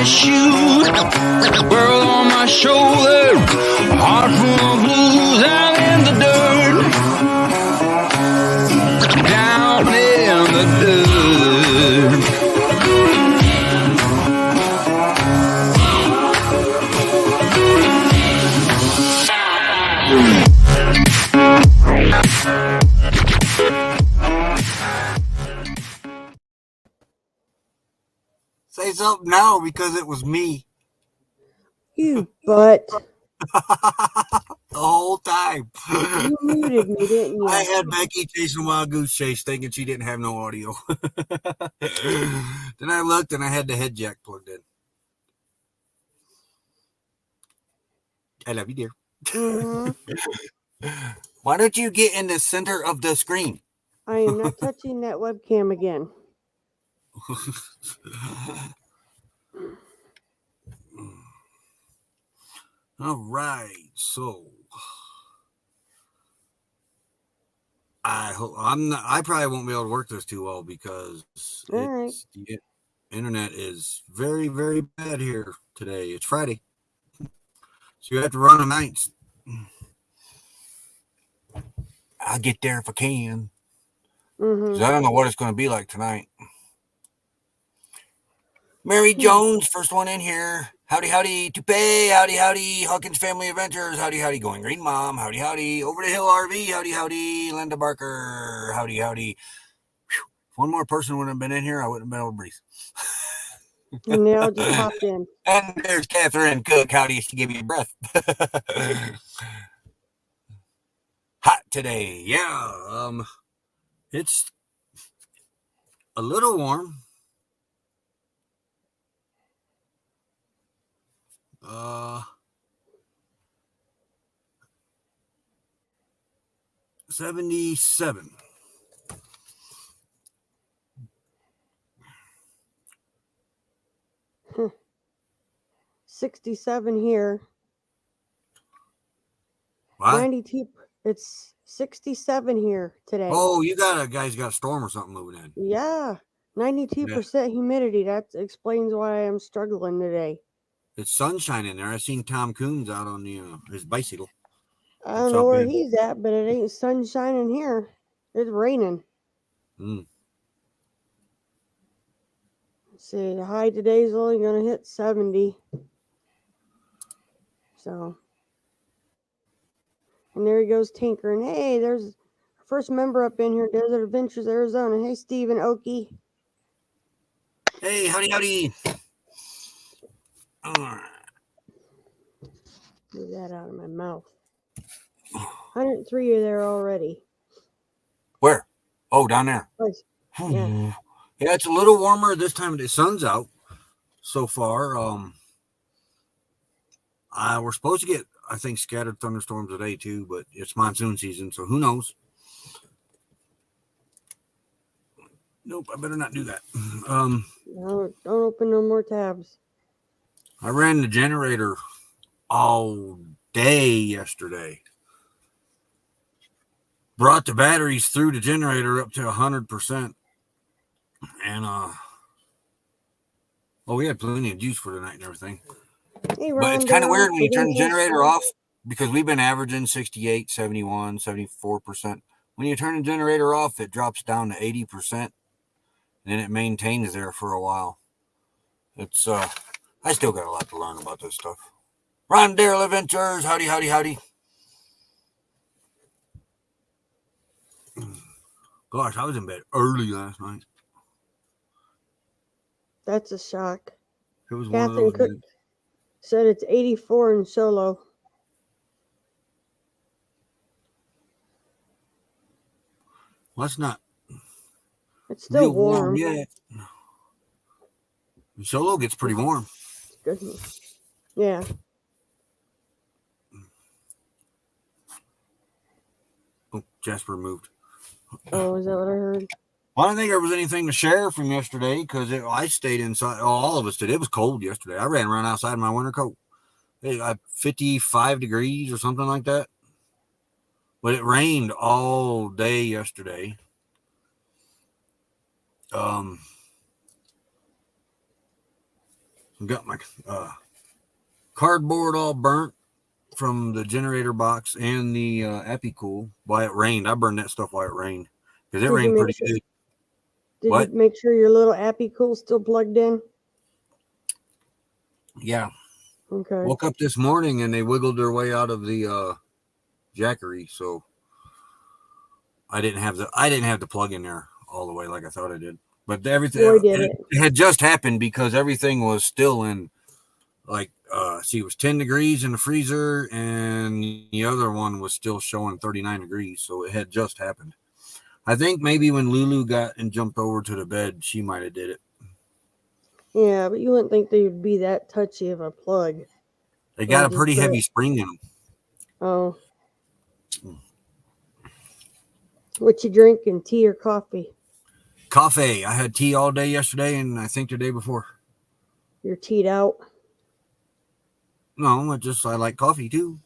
my shoes, world on my shoulder, heart full of blues. I'm in the dirt, down in the dirt. Say something now because it was me. You butt. The whole time. You muted me, didn't you? I had Becky chasing Wild Goose Chase thinking she didn't have no audio. Then I looked and I had the head jack plugged in. I love you, dear. Mm-hmm. Why don't you get in the center of the screen? I am not touching that webcam again. All right, so I hope I probably won't be able to work this too well because All the internet is very, very bad here today. It's Friday, so you have to run on nights. I'll get there if I can. Mm-hmm. 'Cause I don't know what it's going to be like tonight. Mary Jones, first one in here. Howdy, howdy, Toupee. Howdy, howdy, Hawkins Family Adventures. Howdy, howdy, Going Green Mom. Howdy, howdy, Over the Hill RV. Howdy, howdy, Linda Barker. Howdy, howdy. Whew. If one more person would have been in here, I wouldn't have been able to breathe. And they all just popped in. And there's Catherine Cook. Howdy, she gave me a breath. Hot today. Yeah. It's a little warm. 77. Huh. 67 here. What? 92. It's 67 here today. Oh, you guys got a storm or something moving in. Yeah. 92% humidity. That explains why I'm struggling today. It's sunshine in there. I seen Tom Coons out on the his bicycle. I don't know where he's at, but it ain't sunshine in here. It's raining. Mm. Let's see, the high today is only going to hit 70. So, and there he goes tinkering. Hey, there's our first member up in here, Desert Adventures, Arizona. Hey, Stephen Oakey. Hey, howdy, howdy. All right. Get that out of my mouth. 103 are there already. Where? Oh, down there. Nice. Yeah. Yeah, it's a little warmer this time. The sun's out so far. We're supposed to get, I think, scattered thunderstorms today too, but it's monsoon season, so who knows? Nope, I better not do that. No, don't open no more tabs. I ran the generator all day yesterday. Brought the batteries through the generator up to 100%. And we had plenty of juice for the night and everything. Hey, but it's kind of weird when you turn the generator off, because we've been averaging 68, 71, 74%. When you turn the generator off, it drops down to 80%, and then it maintains there for a while. It's I still got a lot to learn about this stuff. Ron Darrell Adventures, howdy, howdy, howdy. Gosh, I was in bed early last night. That's a shock. It was Catherine Cook said it's 84 in Solo. Well, that's not. It's still warm. Yet. Solo gets pretty warm. Goodness. Yeah. Oh, Jasper moved. Oh, is that what I heard? Well, I don't think there was anything to share from yesterday because I stayed inside. Oh, all of us did. It was cold yesterday. I ran around outside in my winter coat. It got 55 degrees or something like that. But it rained all day yesterday. So got my cardboard all burnt from the generator box and the Epicool while it rained. I burned that stuff while it rained because it Did you rained make pretty sure? good. Did What? you make sure your little appy cool still plugged in? Yeah. Okay. Woke up this morning and they wiggled their way out of the jackery, so I didn't have the plug in there all the way like I thought I did. But everything Boy, did it it. had just happened because everything was still in like it was 10 degrees in the freezer and the other one was still showing 39 degrees, so it had just happened. I think maybe when Lulu got and jumped over to the bed, she might have did it. Yeah, but you wouldn't think they would be that touchy of a plug. They They'll got a just pretty go- heavy spring in them. Oh. What you drinking, tea or coffee? Coffee. I had tea all day yesterday and I think the day before. You're teed out. No, I like coffee too.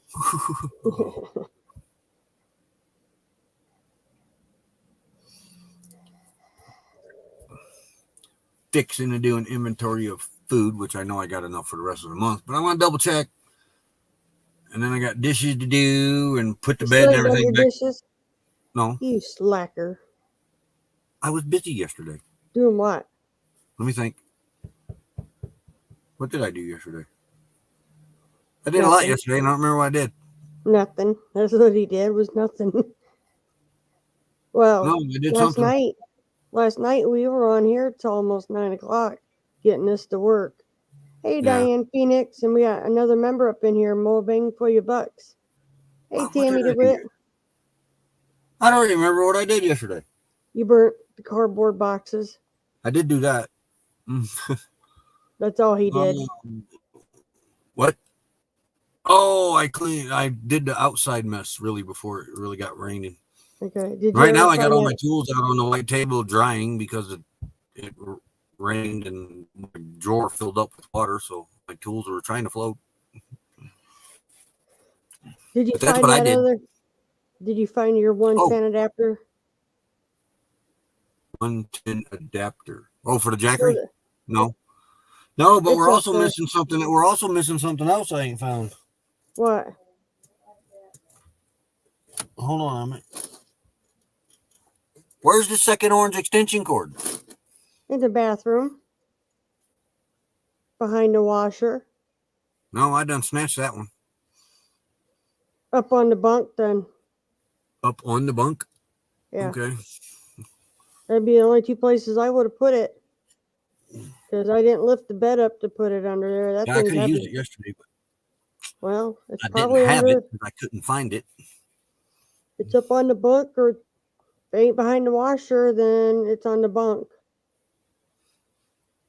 Fixing to do an inventory of food, which I know I got enough for the rest of the month, but I want to double check. And then I got dishes to do and put the You bed still and ain't done everything your back. dishes? No, You slacker. I was busy yesterday. Doing what? Let me think. What did I do yesterday? I did a lot yesterday, and I don't remember what I did. Nothing. That's what he did, was nothing. Well, No, I did last something. night we were on here till almost 9 o'clock getting us to work. Hey, Yeah. Diane Phoenix, and we got another member up in here, Mo Bang for your bucks. Hey, What Tammy did I do? DeWitt, I don't remember what I did yesterday. you burnt the cardboard boxes. I did do that. That's all he did. What? Oh, I did the outside mess really before it really got raining. Okay. Did you Right ever now, I got find all that? my tools out on the white table drying because it rained and my drawer filled up with water, so my tools were trying to float. Did you But that's find what I that did. other? Did you find your 110 adapter? 110 adapter. Oh, for the Sure. Jackery? No, but It's we're up also there. missing something. We're also missing something else I ain't found. What? Hold on a minute. Where's the second orange extension cord? In the bathroom. Behind the washer. No, I done snatched that one. Up on the bunk, then. Up on the bunk? Yeah. Okay. That'd be the only two places I would have put it. Because I didn't lift the bed up to put it under there. That Yeah, I thing's could have used heavy. it yesterday, but Well, it's I didn't probably have under. it because I couldn't find it. It's up on the bunk, or if it ain't behind the washer, then it's on the bunk.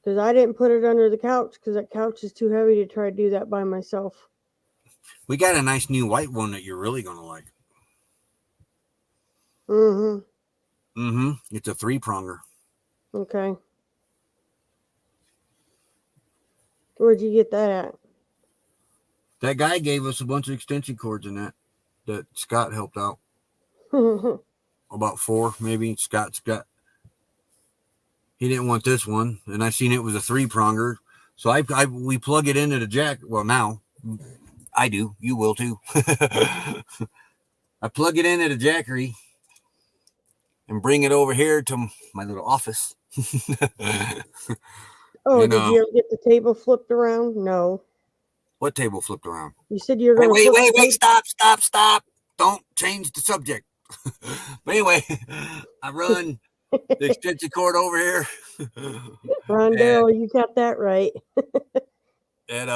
Because I didn't put it under the couch because that couch is too heavy to try to do that by myself. We got a nice new white one that you're really going to like. Mm-hmm. It's a 3-pronger. Okay. Where'd you get that at? That guy gave us a bunch of extension cords in that Scott helped out. About 4, maybe. Scott's got. He didn't want this one, and I seen it was a 3-pronger. So we plug it into the jack. Well, now I do. You will too. I plug it into the Jackery and bring it over here to my little office. Oh, and, did you ever get the table flipped around? No. What table flipped around? You said you were going to Wait, stop. Don't change the subject. But anyway, I run the extension cord over here. Rondell, you got that right. And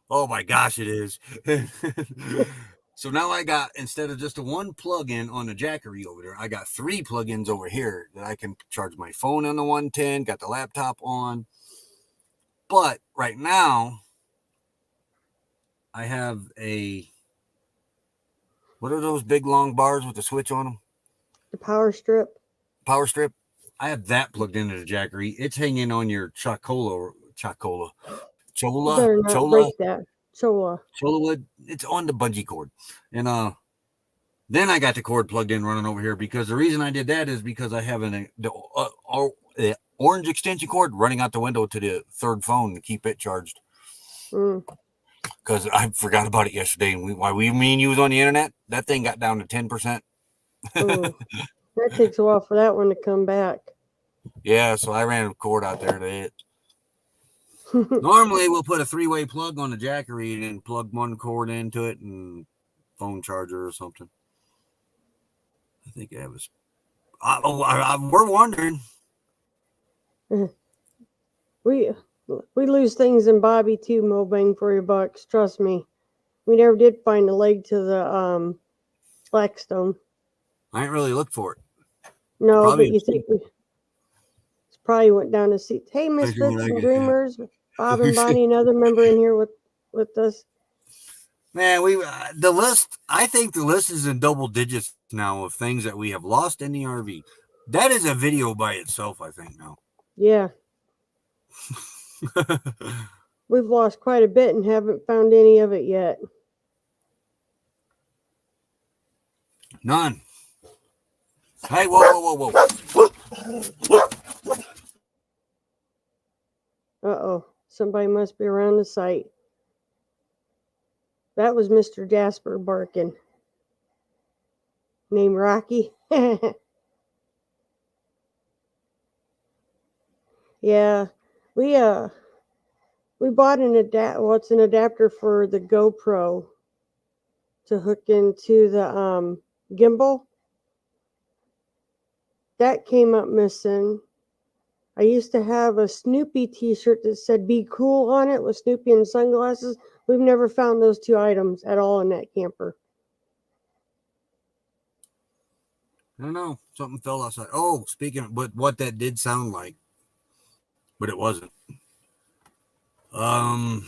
oh my gosh, it is. So now I got, instead of just a 1 plug-in on the Jackery over there, I got 3 plug-ins over here that I can charge my phone on the 110, got the laptop on. But right now, I have what are those big long bars with the switch on them? The power strip. Power strip. I have that plugged into the Jackery. It's hanging on your Chola. You better not break that. Chola wood. It's on the bungee cord. And then I got the cord plugged in running over here because the reason I did that is because I have orange extension cord running out the window to the third phone to keep it charged. Because I forgot about it yesterday. And me and you was on the internet, that thing got down to 10%. That takes a while for that one to come back. Yeah, so I ran a cord out there to it. Normally, we'll put a 3-way plug on the jackery and then plug one cord into it and phone charger or something. I think that was. We're wondering. We lose things in Bobby too, Mo Bang for your bucks. Trust me. We never did find a leg to the Blackstone. I ain't really looked for it. No, Probably but you think it's probably went down to see. Hey, Misfits and Dreamers, Bob and Bonnie, another member in here with us. Man, the list. I think the list is in double digits now of things that we have lost in the RV. That is a video by itself, I think now. Yeah. We've lost quite a bit and haven't found any of it yet. None. Hey, whoa. Uh-oh. Somebody must be around the site. That was Mr. Jasper barking. Named Rocky. Yeah. We bought an adapter for the GoPro to hook into the gimbal. That came up missing. I used to have a Snoopy t-shirt that said "Be Cool" on it with Snoopy and sunglasses. We've never found those two items at all in that camper. I don't know. Something fell outside. Oh, speaking of what that did sound like, but it wasn't. I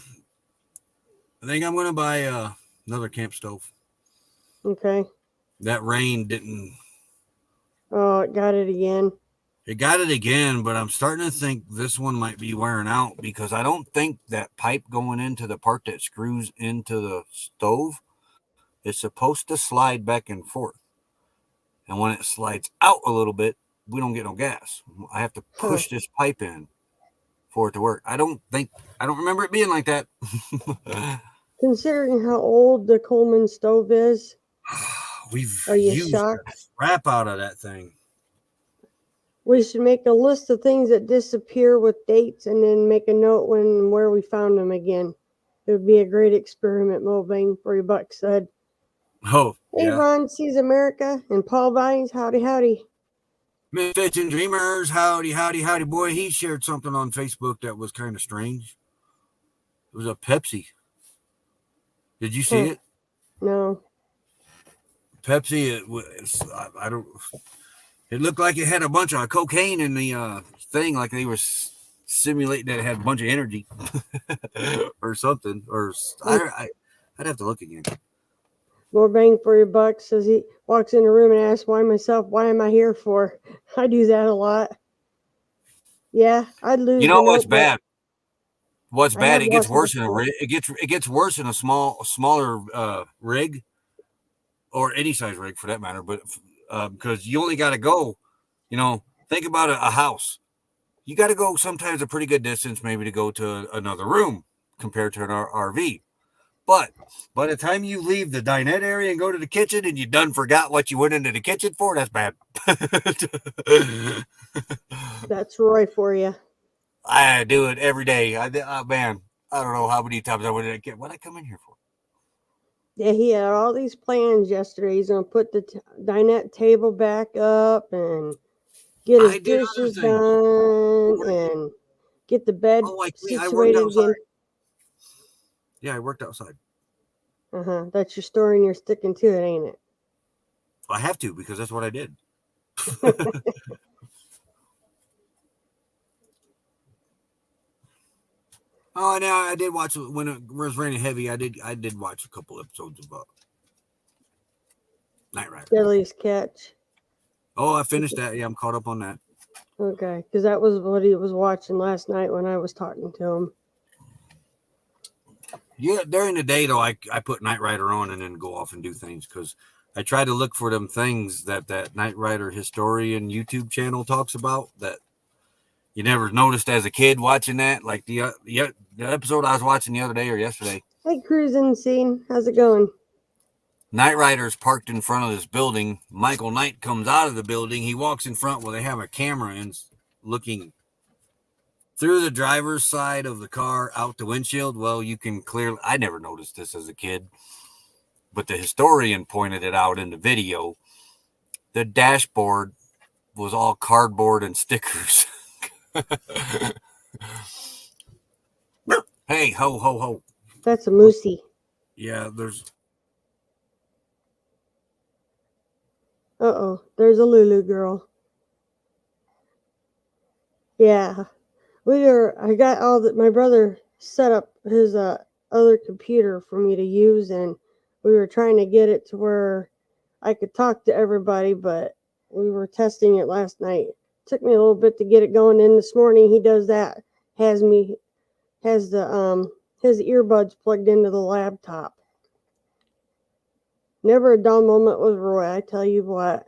think I'm gonna buy another camp stove. Okay. That rain didn't. Oh, it got it again. It got it again, but I'm starting to think this one might be wearing out because I don't think that pipe going into the part that screws into the stove is supposed to slide back and forth. And when it slides out a little bit, we don't get no gas. I have to push this pipe in for it to work. I don't remember it being like that. Considering how old the Coleman stove is, We've are you used shocked? the crap out of that thing. We should make a list of things that disappear with dates and then make a note where we found them again. It would be a great experiment, Mo Bang for your buck said. Oh, hey, yeah. Ron sees America and Paul Vines. Howdy. Misfits and Dreamers, howdy. Boy, he shared something on Facebook that was kind of strange. It was a Pepsi. Did you see it? No. Pepsi, I don't. It looked like it had a bunch of cocaine in the thing, like they were simulating that it had a bunch of energy or something. Or I'd have to look again. More bang for your buck says he walks in the room and asks why am I here for? I do that a lot. Yeah, I'd lose. You know what's bad? What's bad? It gets worse in a rig. It gets worse in a smaller rig, or any size rig for that matter. But because you only got to go, think about a house. You got to go sometimes a pretty good distance, maybe to go to another room compared to an RV. But by the time you leave the dinette area and go to the kitchen and you done forgot what you went into the kitchen for, that's bad. That's Roy for you. I do it every day. Man, I don't know how many times I went in the kitchen. What I come in here for? Yeah, he had all these plans yesterday. He's going to put the dinette table back up and get his dishes done and get the bed situated again. Yeah, I worked outside. That's your story and you're sticking to it, ain't it? I have to because that's what I did. Oh, now I did watch when it was raining heavy. I did watch a couple episodes of Knight Rider. Deadliest Catch. Oh, I finished that. Yeah, I'm caught up on that. Okay, because that was what he was watching last night when I was talking to him. Yeah, during the day though, I put Knight Rider on and then go off and do things because I try to look for them things that Knight Rider historian YouTube channel talks about that, You never noticed as a kid watching that, like the episode I was watching the other day or yesterday. Hey, cruising scene. How's it going? Knight Rider's parked in front of this building. Michael Knight comes out of the building. He walks in front where they have a camera and looking through the driver's side of the car out the windshield. Well, you can clearly, I never noticed this as a kid, but the historian pointed it out in the video. The dashboard was all cardboard and stickers. Hey, ho, ho, ho. That's a moosey. Yeah, there's. Uh-oh, there's a Lulu girl. Yeah, I got my brother set up his other computer for me to use, and we were trying to get it to where I could talk to everybody, but we were testing it last night. Took me a little bit to get it going in this morning. He does that. Has the his earbuds plugged into the laptop. Never a dull moment with Roy, I tell you what.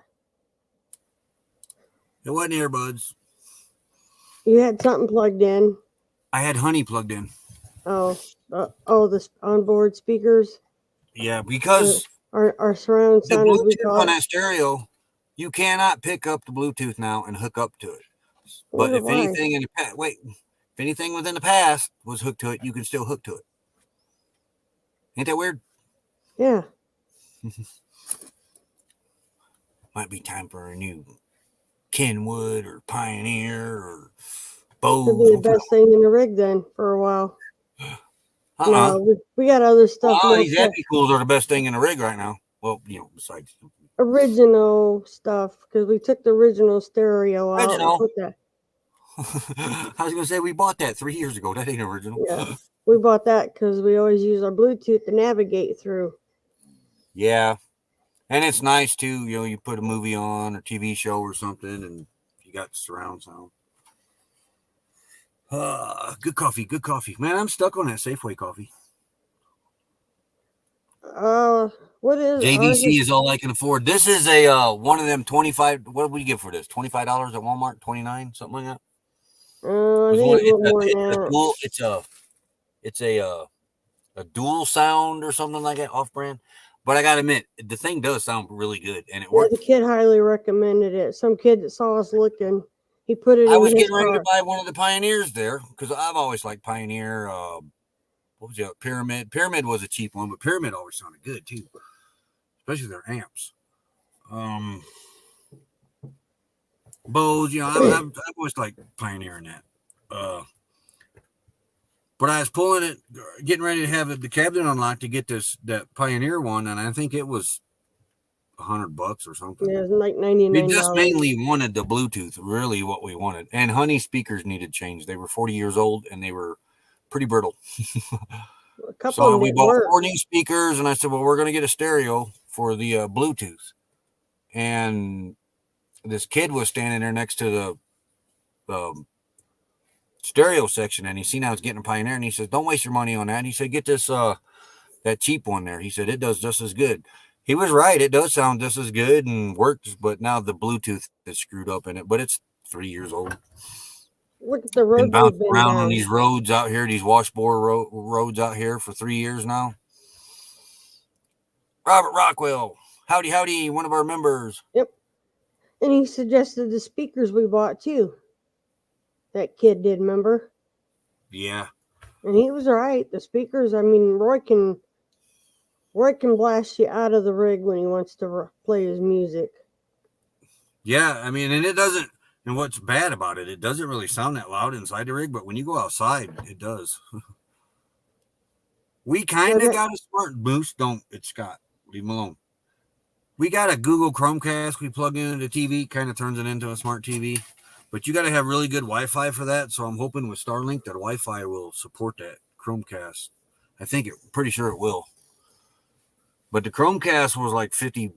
It wasn't earbuds. You had something plugged in. I had honey plugged in. The onboard speakers. Yeah, because our surround sound, the as we Bluetooth call on it. that stereo, you cannot pick up the Bluetooth now and hook up to it. But if anything within the past was hooked to it, you can still hook to it. Ain't that weird? Yeah. Might be time for a new Kenwood or Pioneer or Bose. Could be the best thing in the rig then for a while. No, we got other stuff. These Epicools are the best thing in the rig right now. Well, besides original stuff, because we took the original stereo out and put that. I was gonna say we bought that 3 years ago. That ain't original. Yeah, we bought that because we always use our Bluetooth to navigate through. Yeah, and it's nice too. You put a movie on or TV show or something, and you got surround sound. Good coffee, good coffee. Man, I'm stuck on that Safeway coffee. What is JVC is all I can afford. This is a one of them 25. What did we get for this? $25 at Walmart, 29, something like that. I think it's a little more than that. It's a dual sound or something like that, off brand. But I gotta admit, the thing does sound really good, and it works. The kid highly recommended it. Some kid that saw us looking, he put it. I was getting ready to buy one of the Pioneers there because I've always liked Pioneer. What was it? Pyramid. Pyramid was a cheap one, but Pyramid always sounded good too, especially their amps. Bose, I've always liked Pioneer in that. But I was pulling it, getting ready to have the cabinet unlocked to get that Pioneer one, and I think it was $100 or something. Yeah, it was like $99. We just mainly wanted the Bluetooth, really what we wanted. And Honey speakers needed change. They were 40 years old, and they were pretty brittle. So we bought 4 new speakers, and I said, well, we're going to get a stereo for the Bluetooth. And this kid was standing there next to the stereo section, and he seen I was getting a Pioneer, and he says, don't waste your money on that. He said, get this that cheap one there. He said, it does just as good. He was right. It does sound just as good and works, but now the Bluetooth is screwed up in it. But it's 3 years old. Look at the road. Been bouncing around on these roads out here, these washboard roads out here for 3 years now. Robert Rockwell, howdy, one of our members. Yep. And he suggested the speakers we bought too. That kid did, remember? Yeah. And he was right. The speakers, I mean, Roy can blast you out of the rig when he wants to play his music. Yeah, I mean, and it doesn't, and what's bad about it, it doesn't really sound that loud inside the rig, but when you go outside, it does. We kind of got a smart boost, it's Scott. Leave him alone. We got a Google Chromecast we plug into the TV, kind of turns it into a smart TV. But you got to have really good Wi-Fi for that. So I'm hoping with Starlink that Wi-Fi will support that Chromecast. Pretty sure it will. But the Chromecast was like $50.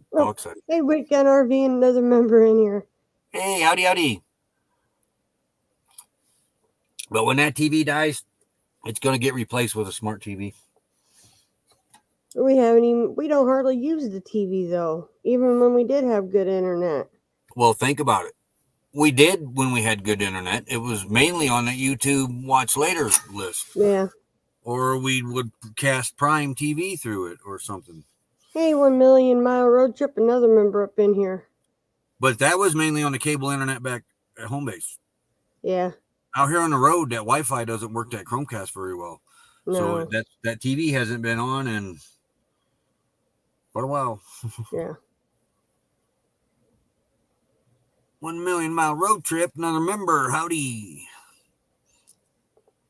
Hey, Weekend RV, another member in here. Hey, howdy. But when that TV dies, it's going to get replaced with a smart TV. We don't hardly use the TV though, even when we did have good internet. Well, think about it. We did when we had good internet. It was mainly on the YouTube watch later list. Yeah. Or we would cast Prime TV through it or something. Hey, 1 million mile road trip, another member up in here. But that was mainly on the cable internet back at home base. Yeah. Out here on the road, that Wi-Fi doesn't work that Chromecast very well. No. So that TV hasn't been on in quite a while. Yeah. 1 million mile road trip. Another member. Howdy.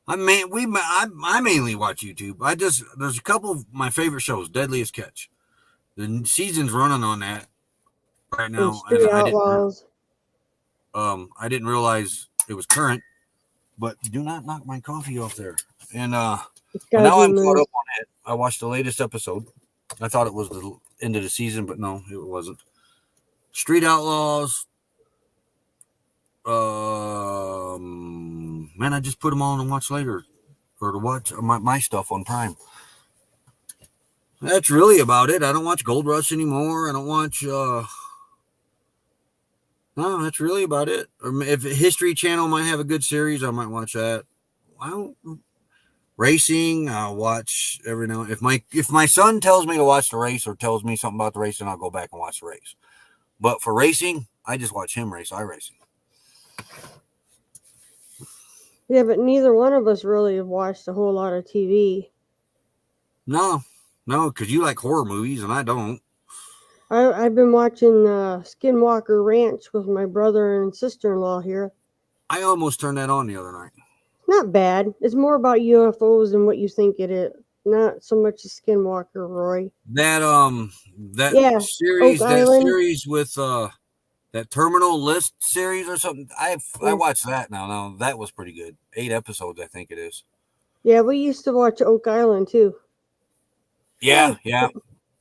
I mainly watch YouTube. There's a couple of my favorite shows. Deadliest Catch. The season's running on that right now, And Street Outlaws. I didn't realize it was current. But do not knock my coffee off there. And now I'm caught up on it. I watched the latest episode. I thought it was the end of the season, but no, it wasn't. Street Outlaws. Man, I just put them on and watch later, or to watch my stuff on Prime. That's really about it. I don't watch Gold Rush anymore. I don't watch. No, that's really about it. Or if History Channel might have a good series, I might watch that. Racing, I'll watch every now. If my son tells me to watch the race or tells me something about the race, then I'll go back and watch the race. But for racing, I just watch him race. I racing. Yeah, but neither one of us really have watched a whole lot of TV. No, because you like horror movies and I don't. I've been watching Skinwalker Ranch with my brother and sister-in-law here. I almost turned that on the other night. Not bad. It's more about UFOs than what you think it is. Not so much a Skinwalker, Roy. That Yeah, series, Oak that Island. series with that Terminal List series or something. I watched that now. Now that was pretty good. 8 episodes, I think it is. Yeah, we used to watch Oak Island too. Yeah, Hey, yeah.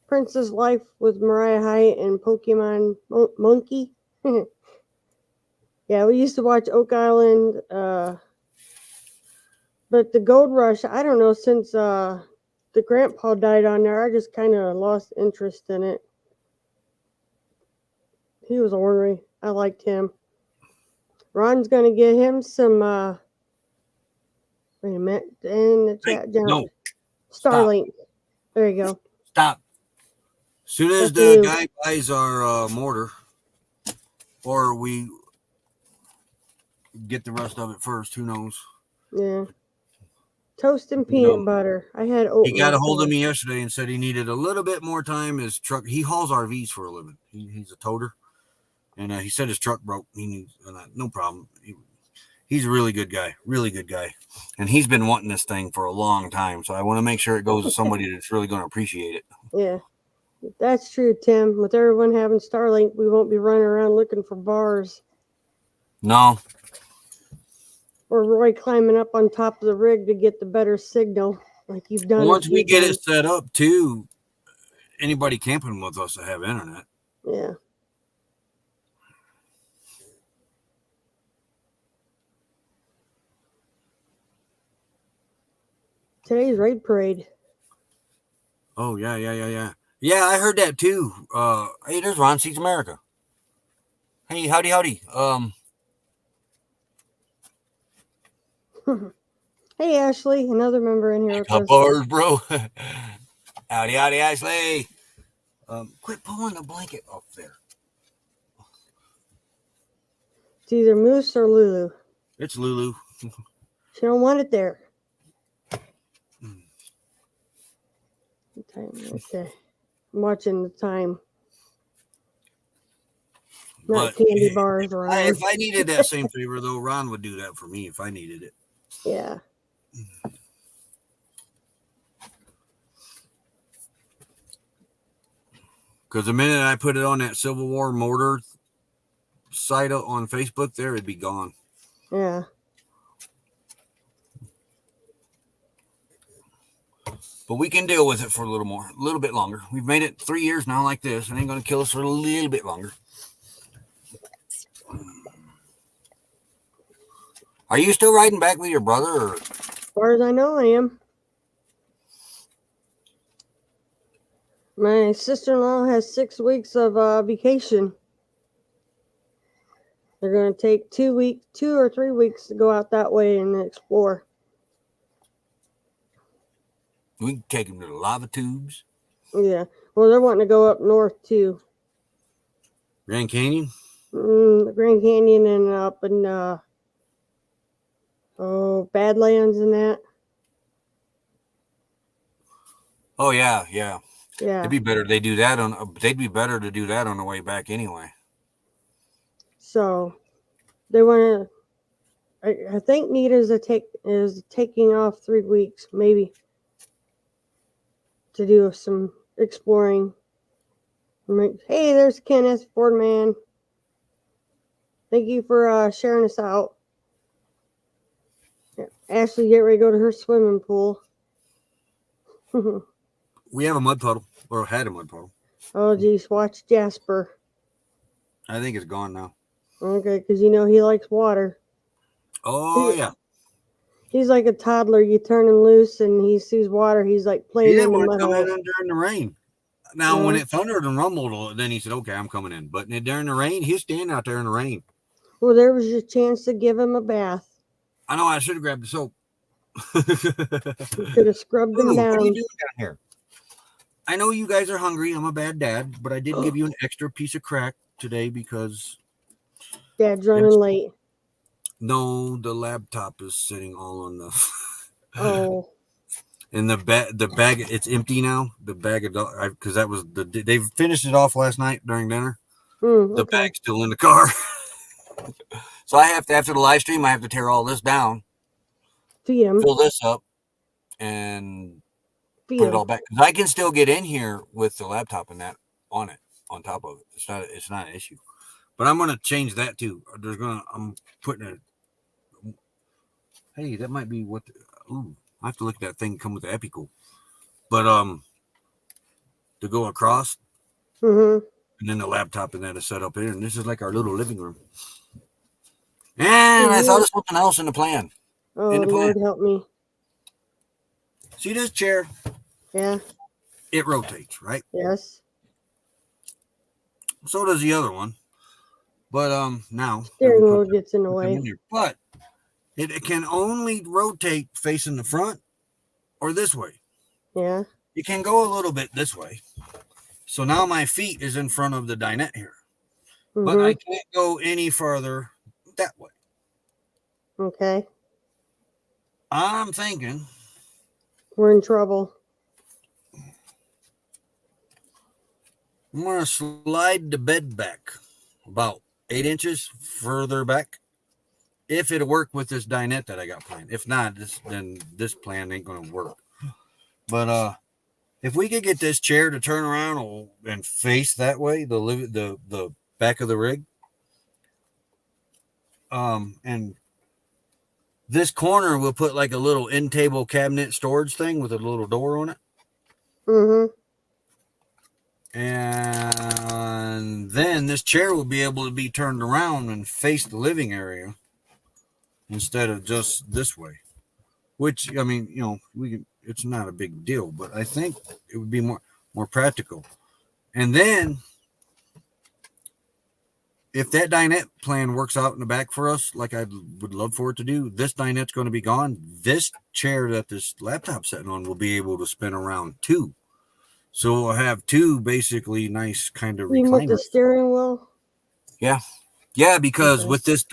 Princess Life with Mariah Hyatt and Pokemon Monkey. Yeah, we used to watch Oak Island. But the Gold Rush, I don't know, since the grandpa died on there, I just kind of lost interest in it. He was ornery. I liked him. Ron's going to get him some, wait a minute, in the chat. No. Starlink. Stop. There you go. Stop. As soon as the guy buys our mortar, or we get the rest of it first, who knows? Yeah. Toast and peanut butter. I had oatmeal. He got a hold of me yesterday and said he needed a little bit more time. His truck, he hauls RVs for a living. He's a toter. And he said his truck broke. He needs, no problem. He's a really good guy. And he's been wanting this thing for a long time. So I want to make sure it goes to somebody that's really going to appreciate it. Yeah, that's true, Tim. With everyone having Starlink, we won't be running around looking for bars. No. Or Roy climbing up on top of the rig to get the better signal, like you've done. Once we get it set up, too, anybody camping with us will have internet. Yeah. Today's raid parade. Oh, yeah. Yeah, I heard that, too. Hey, there's Ron Sees America. Hey, howdy. Hey, Ashley, another member in here. Up bars, bro. Howdy, Ashley. Quit pulling the blanket off there. It's either Moose or Lulu. It's Lulu. She don't want it there. Okay. I'm watching the time. Not candy bars, Ron. If I needed that same favor, though, Ron would do that for me if I needed it. Yeah. Because the minute I put it on that Civil War mortar site on Facebook there, it'd be gone. Yeah. But we can deal with it for a little bit longer. We've made it 3 years now like this. It ain't going to kill us for a little bit longer. Are you still riding back with your brother? Or? As far as I know, I am. My sister-in-law has 6 weeks of vacation. They're going to take 2 or 3 weeks to go out that way and explore. We can take them to the lava tubes. Yeah. Well, they're wanting to go up north too. Grand Canyon? The Grand Canyon and up in Badlands and that. Oh yeah. Yeah. It'd be better they do that on. They'd be better to do that on the way back anyway. So they want to. I think Nita's is taking off 3 weeks maybe to do some exploring. Hey, there's Kenneth Fordman. Thank you for sharing us out. Ashley, get ready to go to her swimming pool. We have a mud puddle, or had a mud puddle. Oh, geez, watch Jasper. I think it's gone now. Okay, because you know he likes water. Oh, yeah. He's like a toddler. You turn him loose and he sees water. He's like playing He in didn't the want to mud come in holes. during the rain. Now, when it thundered and rumbled, then he said, okay, I'm coming in. But during the rain, he's standing out there in the rain. Well, there was your chance to give him a bath. I know, I should have grabbed the soap. You could have scrubbed him down. What are you doing down here? I know you guys are hungry. I'm a bad dad, but I did give you an extra piece of crack today because Dad's running late. No, the laptop is sitting all on the. Oh. And the bag, it's empty now. The bag of because that was they finished it off last night during dinner. The bag's still in the car. So I have to, after the live stream, I have to tear all this down, fill this up, and put it all back. Because I can still get in here with the laptop and that on top of it. It's not an issue. But I'm gonna change that too. I'm putting it. Hey, that might be what. I have to look at that thing come with the Epicool. But to go across, and then the laptop and that is set up here, and this is like our little living room. And I thought of something else in the plan. Oh, Lord help me. See this chair? Yeah. It rotates, right? Yes. So does the other one. But now steering wheel gets in the way. But it can only rotate facing the front or this way. Yeah. It can go a little bit this way. So now my feet is in front of the dinette here. But I can't go any further that way. Okay. I'm thinking we're in trouble. I'm going to slide the bed back about 8 inches further back. If it'll work with this dinette that I got planned. If not, then this plan ain't going to work. But if we could get this chair to turn around and face that way, the back of the rig, and this corner we'll put like a little end table cabinet storage thing with a little door on it. And then this chair will be able to be turned around and face the living area instead of just this way. Which, I mean, it's not a big deal, but I think it would be more practical. And then if that dinette plan works out in the back for us, like I would love for it to do, this dinette's going to be gone. This chair that this laptop's sitting on will be able to spin around too. So we'll have two basically nice kind of recliners. Even with the steering wheel? Yeah. Yeah, because with this,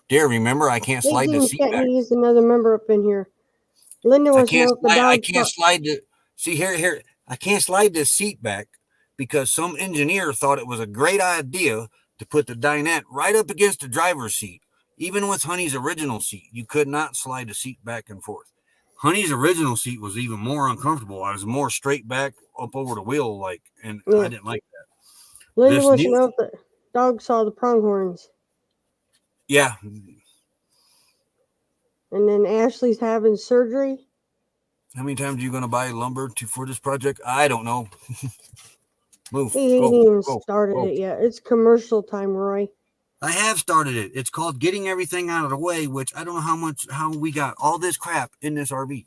dear, remember, I can't slide the seat back. Use another member up in here. Linda wants to know if the dog... I can't slide the... See, here, I can't slide this seat back because some engineer thought it was a great idea to put the dinette right up against the driver's seat. Even with Honey's original seat, you could not slide the seat back and forth. Honey's original seat was even more uncomfortable. I was more straight back up over the wheel, and I didn't like that. Linda wants to know if the dog saw the pronghorns. Yeah. And then Ashley's having surgery. How many times are you going to buy lumber for this project? I don't know. Move. He ain't even started it yet. It's commercial time, Roy. I have started it. It's called getting everything out of the way, which I don't know how we got all this crap in this RV.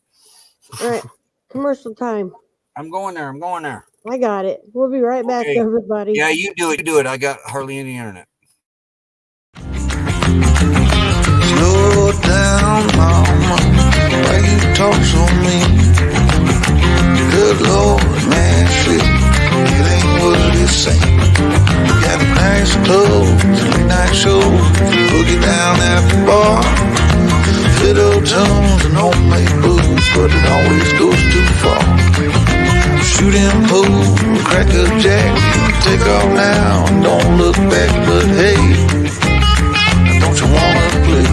All right. Commercial time. I'm going there. I got it. We'll be right back, everybody. Yeah, you do it. I got hardly any internet. down, mama. Why you talk so mean? Good Lord, man, shit, it ain't what it seems. You got nice clothes, late night shows, boogie down at the bar. Fiddle tunes and homemade booze, but it always goes too far. Shooting pool, crack a jack, take off now and don't look back. But hey, don't you wanna play?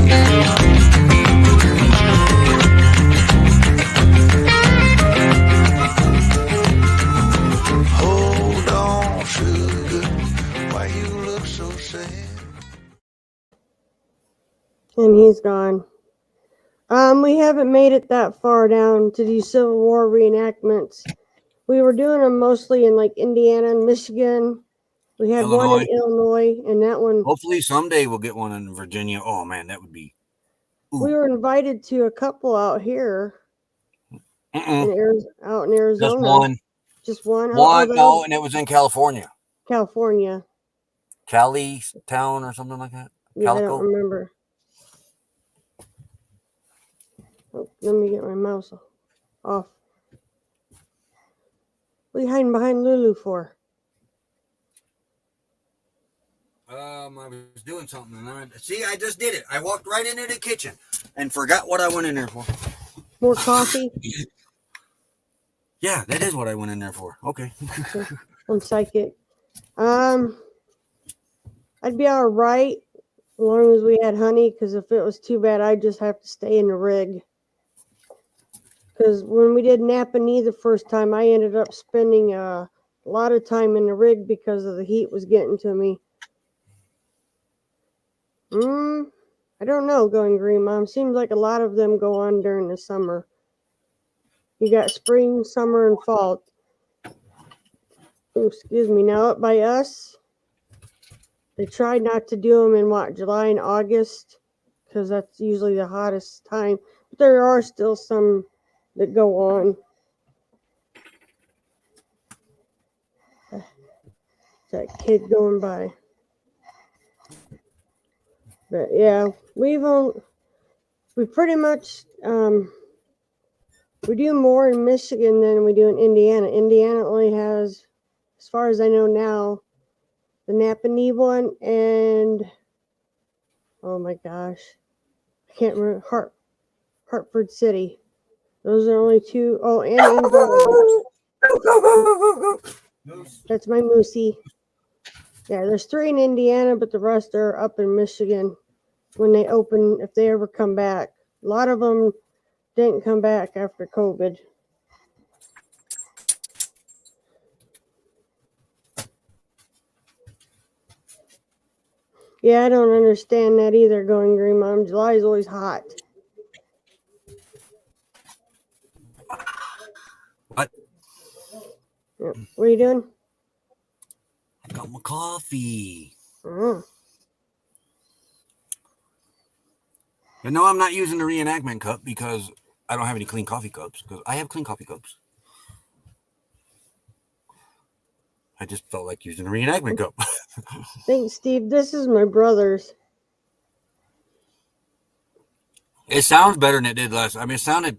Hold on, sugar, why you look so sad? And he's gone. We haven't made it that far down to do Civil War reenactments. We were doing them mostly in like Indiana and Michigan. We had one in Illinois, and that one. Hopefully someday we'll get one in Virginia. Oh man, that would be. Ooh. We were invited to a couple out here. Out in Arizona. Just one. Just one. No, and it was in California. California. Cali Town or something like that. Yeah, Calico? I don't remember. Oh, let me get my mouse off. What are you hiding behind Lulu for? I was doing something. And I just did it. I walked right into the kitchen and forgot what I went in there for. More coffee? Yeah, that is what I went in there for. Okay. I'm psychic. I'd be all right as long as we had honey, because if it was too bad, I'd just have to stay in the rig. Because when we did Napa Knee the first time, I ended up spending a lot of time in the rig because of the heat was getting to me. I don't know, Going Green Mom. Seems like a lot of them go on during the summer. You got spring, summer, and fall. Oh, excuse me. Now up by us, they try not to do them in July and August, because that's usually the hottest time. But there are still some that go on. That kid going by. But yeah, we pretty much we do more in Michigan than we do in Indiana. Indiana only has, as far as I know now, the Napa Knee one and oh my gosh, I can't remember, Hartford City. Those are only two. Oh, and that's my Moosey. Yeah, there's 3 in Indiana, but the rest are up in Michigan when they open, if they ever come back. A lot of them didn't come back after COVID. Yeah, I don't understand that either, Going Green Mom. July is always hot. What? Yep. What are you doing? I got my coffee. Oh. And no, I'm not using the reenactment cup because I don't have any clean coffee cups. Because I have clean coffee cups. I just felt like using a reenactment cup. Thanks, Steve. This is my brother's. It sounds better than it did last. I mean, it sounded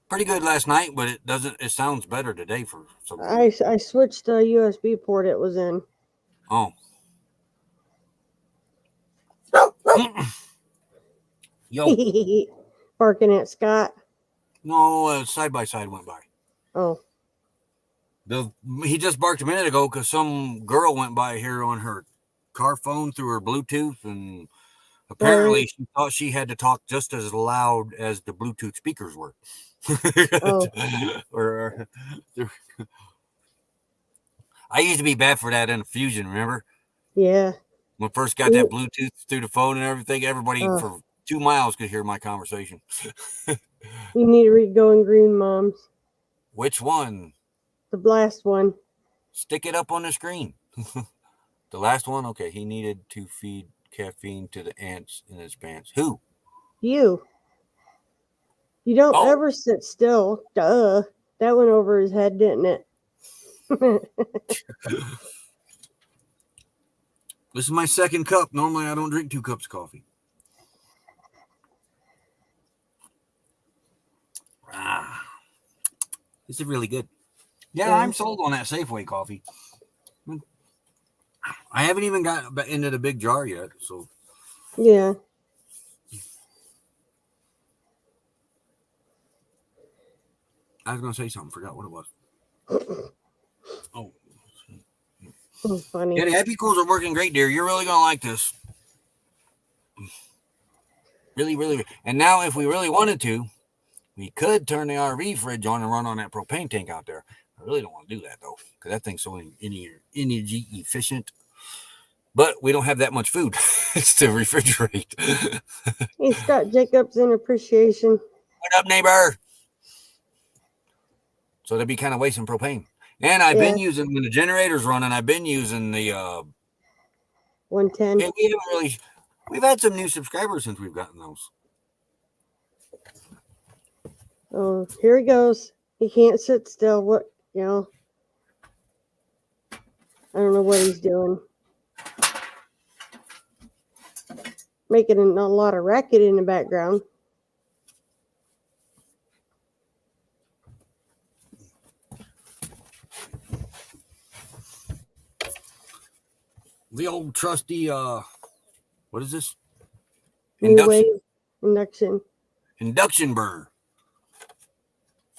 pretty good last night, but it doesn't. It sounds better today for some reason. I switched the USB port it was in. Oh. Yo. Barking at Scott. No, side by side went by. Oh. He just barked a minute ago because some girl went by here on her car phone through her Bluetooth, and apparently she thought she had to talk just as loud as the Bluetooth speakers were. I used to be bad for that in Fusion, remember? Yeah. When I first got that Bluetooth through the phone and everything, everybody for 2 miles could hear my conversation. You need to read Going Green Moms. Which one? The last one. Stick it up on the screen. The last one? Okay, he needed to feed caffeine to the ants in his pants. Who? You. You don't ever sit still. Duh. That went over his head, didn't it? This is my second cup. Normally, I don't drink 2 cups of coffee. It's really good. Yeah, Yeah. I'm sold on that Safeway coffee. I haven't even got into the big jar yet, so Yeah. I was gonna say something. Forgot what it was. Oh, Oh, funny. yeah, the Epicools are working great, dear. You're really gonna like this. Really, really. And now, if we really wanted to, we could turn the RV fridge on and run on that propane tank out there. I really don't want to do that though, because that thing's so energy efficient. But we don't have that much food to refrigerate. Hey, Scott Jacobs in appreciation. What up, neighbor? So they'd be kind of wasting propane. And I've been using, when the generator's running, I've been using the 110. We've had some new subscribers since we've gotten those. Oh, here he goes. He can't sit still. What, you know? I don't know what he's doing. Making a lot of racket in the background. The old trusty, what is this? New wave induction. Induction burner.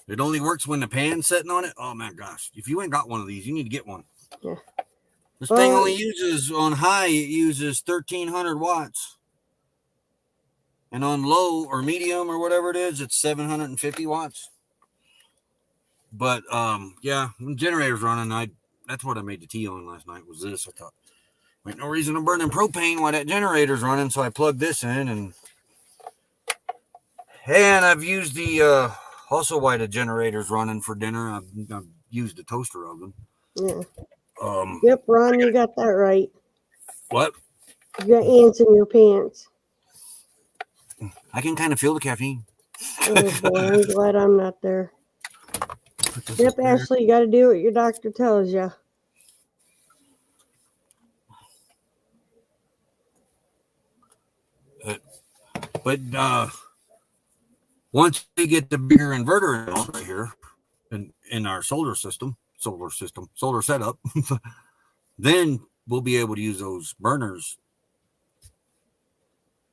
It only works when the pan's sitting on it. Oh my gosh. If you ain't got one of these, you need to get one. Yeah. This thing only uses, on high, it uses 1,300 watts. And on low or medium or whatever it is, it's 750 watts. But yeah, when the generator's running, that's what I made the tea on last night, was this. I thought, ain't no reason to burn in propane while that generator's running, so I plugged this in, and I've used the also while the generator's running for dinner, I've used the toaster oven. Yeah. Yep, Ron, you got that right. What? You got ants in your pants. I can kind of feel the caffeine. Oh boy, I'm glad I'm not there. Yep, Ashley, you got to do what your doctor tells you. But once we get the bigger inverter right here in our solar setup, then we'll be able to use those burners.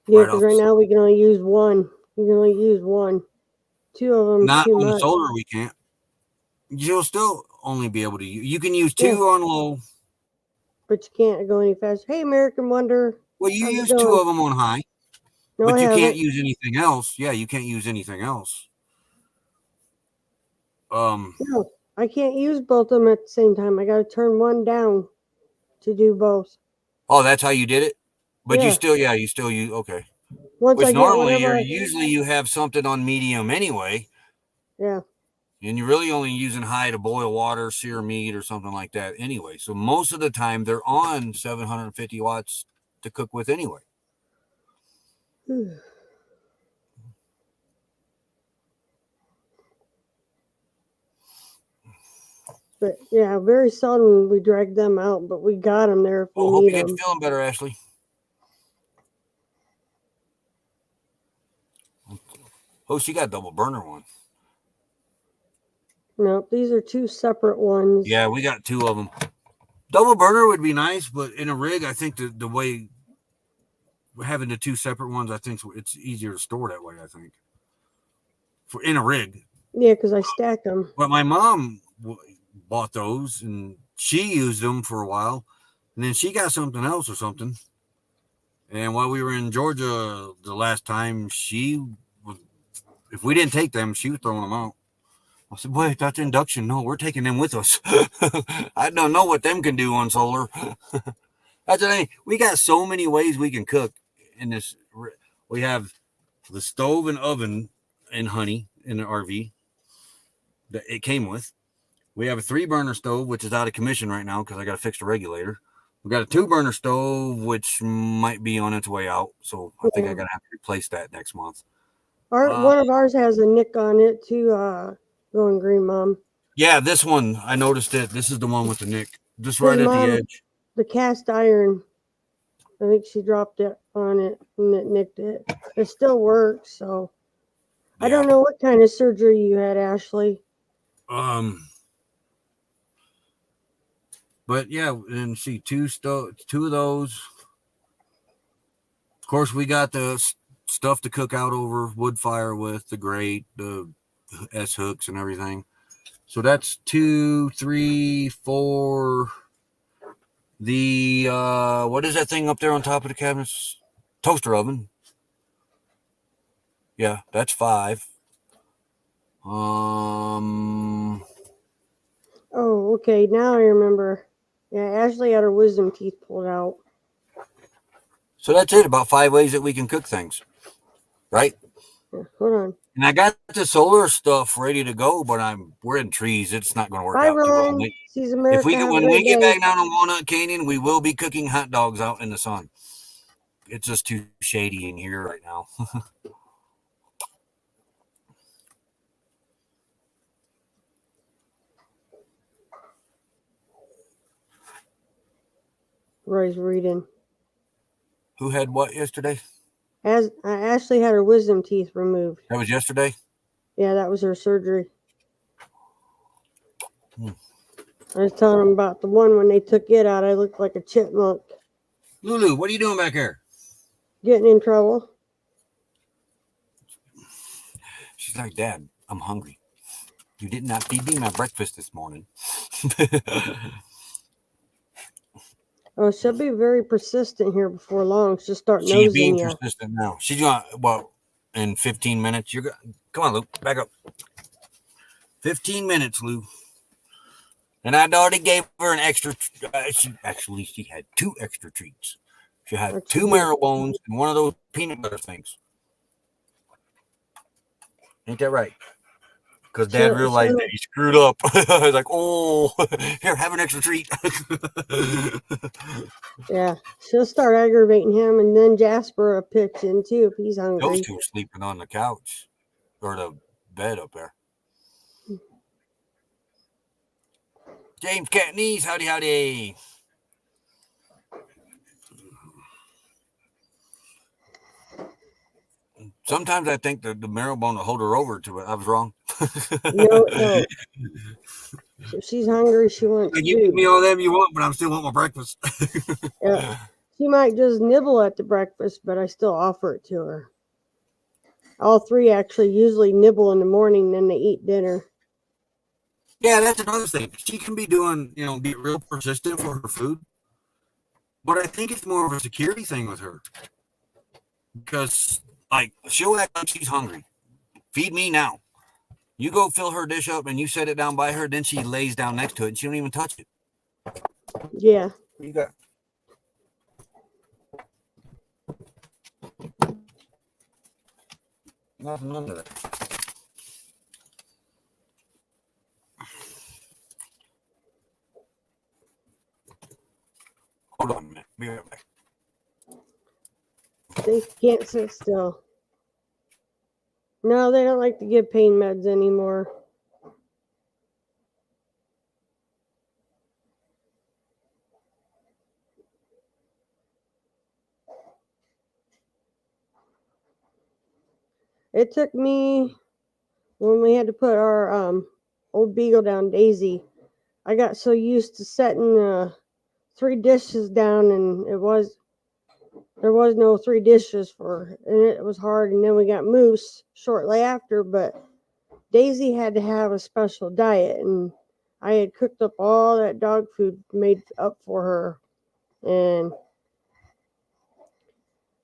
Yeah, because right now we can only use one. We can only use one. Two of them. Not too on much. the solar, we can't. You'll still only be able to. You can use two on low, but you can't go any faster. Hey, American Wonder. Well, you use two of them on high, no, but you can't use anything else. Yeah, you can't use anything else. No, I can't use both of them at the same time. I got to turn one down to do both. Oh, that's how you did it. But yeah. you still use okay. Once Which I get normally whatever usually you have something on medium anyway. Yeah. And you're really only using high to boil water, sear meat, or something like that anyway. So most of the time they're on 750 watts to cook with anyway. But yeah, very seldom we drag them out, but we got them there if we hope need you them. get feeling better, Ashley. Oh, she got a double burner one. Nope, these are two separate ones. Yeah, we got two of them. Double burner would be nice, but in a rig, I think the way having the two separate ones, I think it's easier to store that way. I think for in a rig. Yeah, because I stack them. But my mom bought those, and she used them for a while, and then she got something else or something. And while we were in Georgia the last time, if we didn't take them, she was throwing them out. I said, wait, that's induction. No, we're taking them with us. I don't know what them can do on solar. That's the thing. We got so many ways we can cook in this. We have the stove and oven and honey in the RV that it came with. We have a 3-burner stove, which is out of commission right now because I got to fix the regulator. We got a 2-burner stove, which might be on its way out. So I think I got to have to replace that next month. One of ours has a nick on it too, going green, Mom. Yeah, this one, I noticed it. This is the one with the nick. Just right at the edge. The cast iron, I think she dropped it on it and it nicked it. It still works, so. Yeah. I don't know what kind of surgery you had, Ashley. But yeah, and see two of those. Of course, we got the stuff to cook out over wood fire with, the grate, the S hooks, and everything. So that's 2, 3, 4. The what is that thing up there on top of the cabinets? Toaster oven. Yeah, that's 5. Oh, okay. Now I remember. Yeah, Ashley had her wisdom teeth pulled out. So that's it. About 5 ways that we can cook things, right? Yeah, hold on. And I got the solar stuff ready to go, but we're in trees. It's not going to work Bye, out too well. Ron. Sees America. Have a When great we get day. back down to Walnut Canyon, we will be cooking hot dogs out in the sun. It's just too shady in here right now. Roy's reading. Who had what yesterday? Ashley had her wisdom teeth removed. That was yesterday? Yeah, that was her surgery. Hmm. I was telling him about the one when they took it out. I looked like a chipmunk. Lulu, what are you doing back here? Getting in trouble. She's like, Dad, I'm hungry. You did not feed me my breakfast this morning. Oh, she'll be very persistent here before long. She'll start She's nosing being you. persistent now. She's going, well, in 15 minutes, come on, Lou, back up. 15 minutes, Lou. And I'd already gave her an extra. She had 2 extra treats. She had That's 2 good. marrow bones and one of those peanut butter things. Ain't that right? Because Dad realized that he screwed up. I was like, oh, here, have an extra treat. Yeah, she'll start aggravating him, and then Jasper will pitch in too if he's hungry. Those 2 are sleeping on the couch or the bed up there. James Catnese, howdy, howdy. Sometimes I think the marrow bone will hold her over to it. I was wrong. No. If she's hungry, she wants You give food. me all them you want, but I still want my breakfast. Yeah. She might just nibble at the breakfast, but I still offer it to her. All 3 actually usually nibble in the morning, then they eat dinner. Yeah, that's another thing. She can be doing, be real persistent for her food. But I think it's more of a security thing with her. Because, she'll act like she's hungry. Feed me now. You go fill her dish up and you set it down by her, then she lays down next to it and she don't even touch it. Yeah. You got nothing under that. Hold on a minute. Be right back. They can't sit still. No, they don't like to give pain meds anymore. It took me, when we had to put our old beagle down, Daisy, I got so used to setting 3 dishes down, and there was no 3 dishes for her, and it was hard. And then we got Moose shortly after, but Daisy had to have a special diet, and I had cooked up all that dog food made up for her, and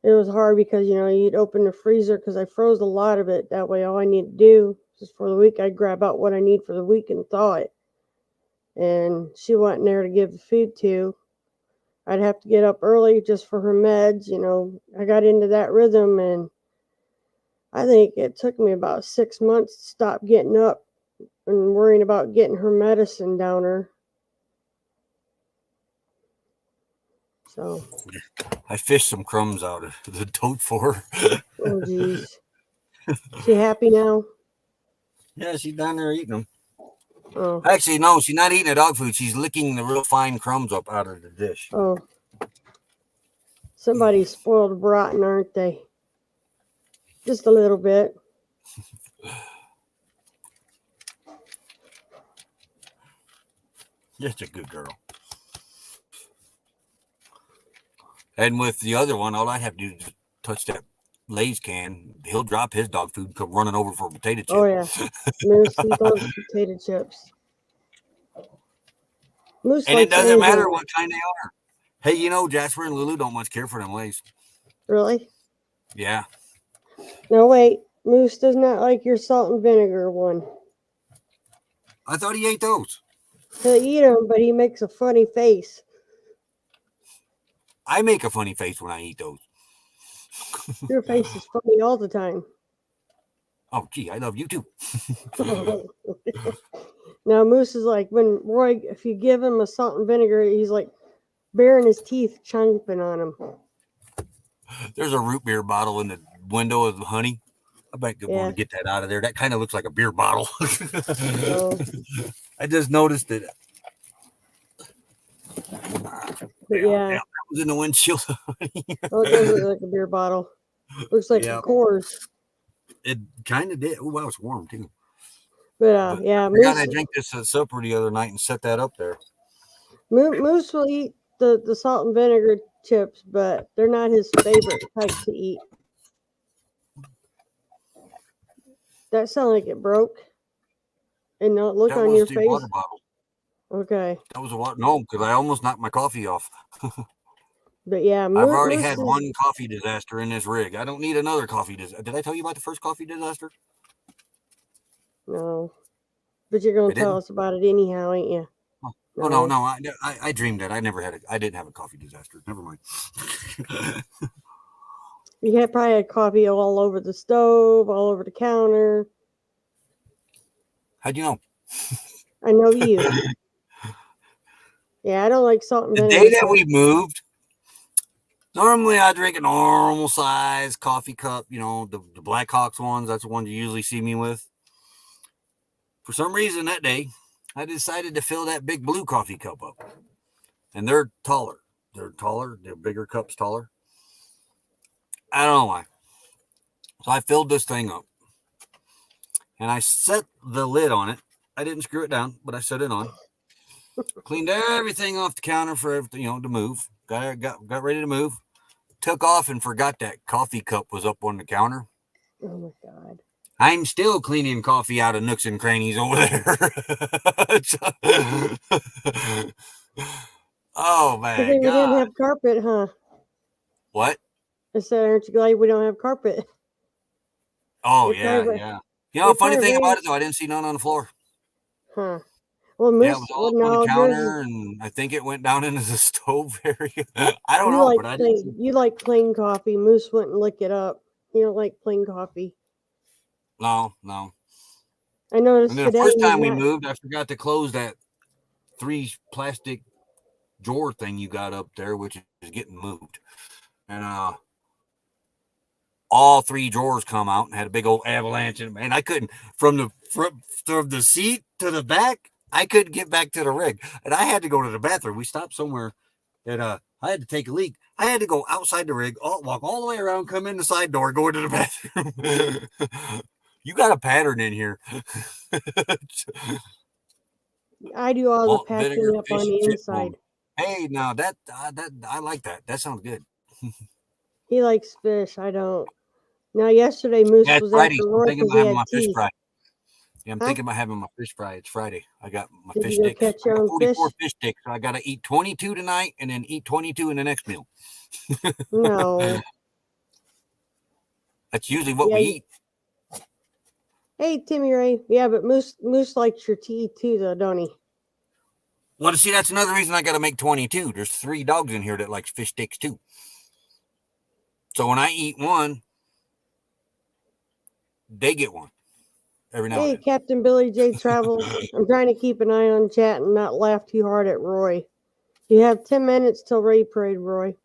it was hard because you'd open the freezer because I froze a lot of it. That way, all I need to do is for the week, I'd grab out what I need for the week and thaw it. And she wasn't there to give the food to. I'd have to get up early just for her meds. I got into that rhythm, and I think it took me about 6 months to stop getting up and worrying about getting her medicine down her. So I fished some crumbs out of the tote for her. oh geez. She happy now? Yeah, she's down there eating them. Oh. Actually, no, she's not eating the dog food. She's licking the real fine crumbs up out of the dish. Oh. Somebody's spoiled rotten, aren't they? Just a little bit. Just a good girl. And with the other one, all I have to do is just touch that Lay's can. He'll drop his dog food and come running over for a potato chip. Oh yeah, Moose, he loves potato chips. Moose And it likes doesn't anything. matter what kind they are. Hey, you know, Jasper and Lulu don't much care for them Lays. Really? Yeah. No, wait. Moose does not like your salt and vinegar one. I thought he ate those. He'll eat them, but he makes a funny face. I make a funny face when I eat those. Your face is funny all the time. Oh, gee, I love you too. Now, Moose is like, when Roy, if you give him a salt and vinegar, he's like baring his teeth, chomping on him. There's a root beer bottle in the window of the honey. I might want to get that out of there. That kind of looks like a beer bottle. Oh. I just noticed it. Yeah. That was in the windshield. Oh, it does look like a beer bottle. Looks like a Coors. It kind of did. Oh, wow, it's warm too. But yeah, Moose. I drank this at supper the other night and set that up there. Moose will eat the salt and vinegar chips, but they're not his favorite type to eat. That sounded like it broke. And not look on your face. Water bottle. Okay. That was a water. No, because I almost knocked my coffee off. But yeah, I've already had one coffee disaster in this rig. I don't need another coffee disaster. Did I tell you about the first coffee disaster? No. But you're going to tell us about it anyhow, ain't you? Oh, no. I dreamed that. I didn't have a coffee disaster. Never mind. You had probably had coffee all over the stove, all over the counter. How'd you know? I know you. Yeah, I don't like salt and vinegar. The day that we moved, normally I drink a normal size coffee cup, you know, the Blackhawks ones. That's the ones you usually see me with. For some reason that day, I decided to fill that big blue coffee cup up. And they're taller. Their bigger cups taller. I don't know why. So I filled this thing up. And I set the lid on it. I didn't screw it down, but I set it on. Cleaned everything off the counter for everything, to move. Got ready to move. Took off and forgot that coffee cup was up on the counter. Oh my God. I'm still cleaning coffee out of nooks and crannies over there. Oh man. I think we didn't have carpet, huh? What? I said, aren't you glad we don't have carpet? Oh, yeah. You know, funny thing about it, though, I didn't see none on the floor. Huh. Well, Moose, it was all on the counter, and I think it went down into the stove area. I don't know, but I didn't. You like plain coffee. Moose wouldn't lick it up. You don't like plain coffee. No. I noticed and then today. The first time we moved, I forgot to close that 3 plastic drawer thing you got up there, which is getting moved. And all 3 drawers come out and had a big old avalanche. And I couldn't, from the seat to the back, I couldn't get back to the rig. And I had to go to the bathroom. We stopped somewhere and I had to take a leak. I had to go outside the rig, walk all the way around, come in the side door, go into the bathroom. You got a pattern in here. I do all the packing up on the inside. Hey, now that I like that. That sounds good. He likes fish. I don't. Now, yesterday, Moose was Friday. after work because he had fish teeth. fry. Yeah, I'm thinking about having my fish fry. It's Friday. I got my Did fish you sticks. catch your own 44 fish? fish sticks. So I got to eat 22 tonight and then eat 22 in the next meal. No. That's usually what we eat. Hey, Timmy Ray. Yeah, but Moose likes your tea too, though, don't he? Well, see, that's another reason I got to make 22. There's 3 dogs in here that likes fish sticks too. So when I eat one, they get one every now and then. Hey, Captain Billy J. Travels. I'm trying to keep an eye on chat and not laugh too hard at Roy. You have 10 minutes till Ray Parade, Roy.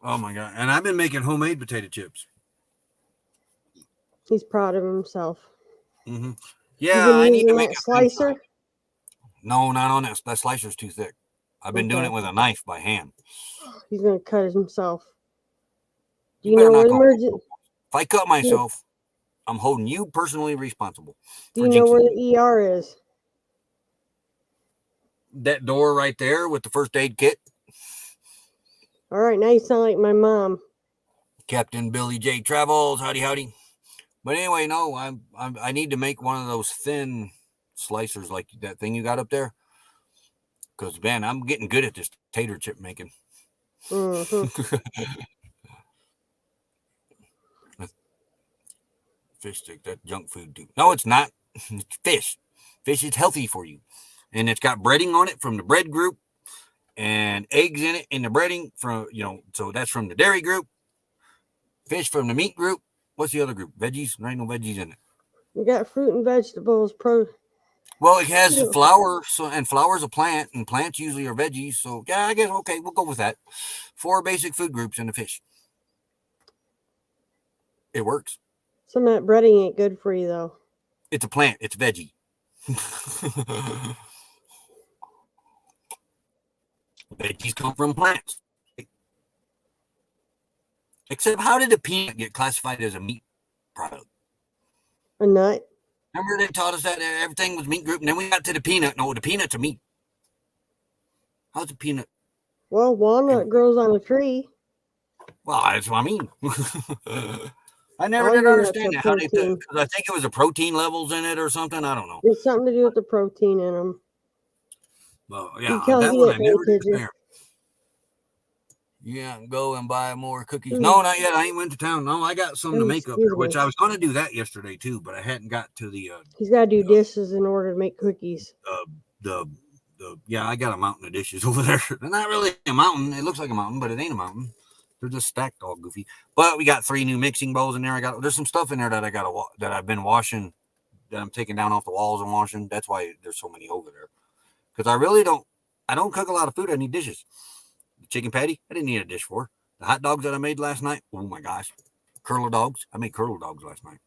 Oh, my God. And I've been making homemade potato chips. He's proud of himself. Mm-hmm. Yeah, I need to make a slicer. No, not on that. That slicer's too thick. I've been doing it with a knife by hand. He's going to cut himself. Do you know where the emergency? If I cut myself, I'm holding you personally responsible. Do you know where the ER is? that door right there with the first aid kit. All right, now you sound like my mom. Captain Billy J. Travels, howdy. But anyway, no, I need to make one of those thin slicers like that thing you got up there. Because, man, I'm getting good at this tater chip making. Mm-hmm. Fish stick, that junk food too. No, it's not. It's fish. Fish is healthy for you. And it's got breading on it from the bread group and eggs in it in the breading from, so that's from the dairy group. Fish from the meat group. What's the other group? Veggies? There ain't no veggies in it. You got fruit and vegetables. Well, it has flour, and flour's a plant, and plants usually are veggies. So, yeah, I guess, okay, we'll go with that. 4 basic food groups in the fish. It works. Some of that breading ain't good for you, though. It's a plant. It's veggie. Veggies come from plants. Except, how did a peanut get classified as a meat product? A nut? Remember they taught us that everything was meat group, and then we got to the peanut. No, the peanut's a meat. How's a peanut? Well, walnut grows on a tree. Well, that's what I mean. I never All did your understand nuts that. are How they protein. because I think it was the protein levels in it or something. I don't know. It's something to do with the protein in them. Well, You yeah, can't that eat one it, I never did did you? understand. Yeah, go and buy more cookies. No, not yet. I ain't went to town. No, I got some to make up there, which I was going to do that yesterday too, but I hadn't got to the. He's got to do dishes in order to make cookies. Yeah, I got a mountain of dishes over there. They're not really a mountain. It looks like a mountain, but it ain't a mountain. They're just stacked all goofy. But we got 3 new mixing bowls in there. There's some stuff in there that that I've been washing, that I'm taking down off the walls and washing. That's why there's so many over there. Because I don't cook a lot of food. I need dishes. The chicken patty, I didn't need a dish for. The hot dogs that I made last night, oh my gosh. Curler dogs, I made curler dogs last night.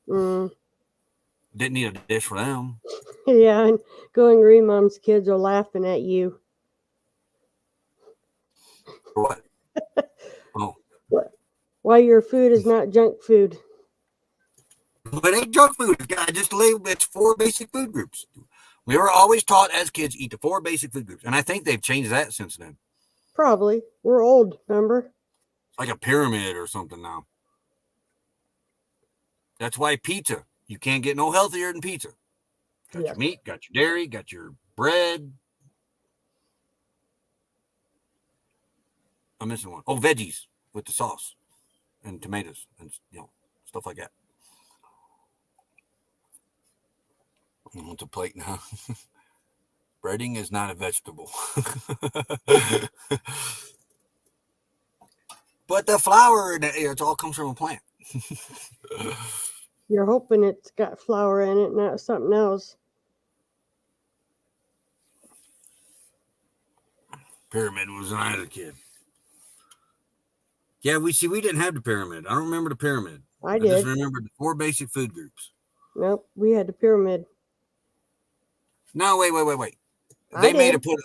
Didn't need a dish for them. Yeah, and Going Green Mom's kids are laughing at you. For what? Oh. Why your food is not junk food. But it ain't junk food. I just labeled it's 4 basic food groups. We were always taught as kids eat the 4 basic food groups. And I think they've changed that since then. Probably. We're old, remember? It's like a pyramid or something now. That's why pizza. You can't get no healthier than pizza. Got your meat, got your dairy, got your bread. I'm missing one. Oh, veggies with the sauce and tomatoes and stuff like that. It's a plate now. Breading is not a vegetable. But the flour, it all comes from a plant. You're hoping it's got flour in it, not something else. Pyramid was when I was a kid. Yeah, we didn't have the pyramid. I don't remember the pyramid. I did. I just remember the 4 basic food groups. Nope, we had the pyramid. No, wait. They made a put.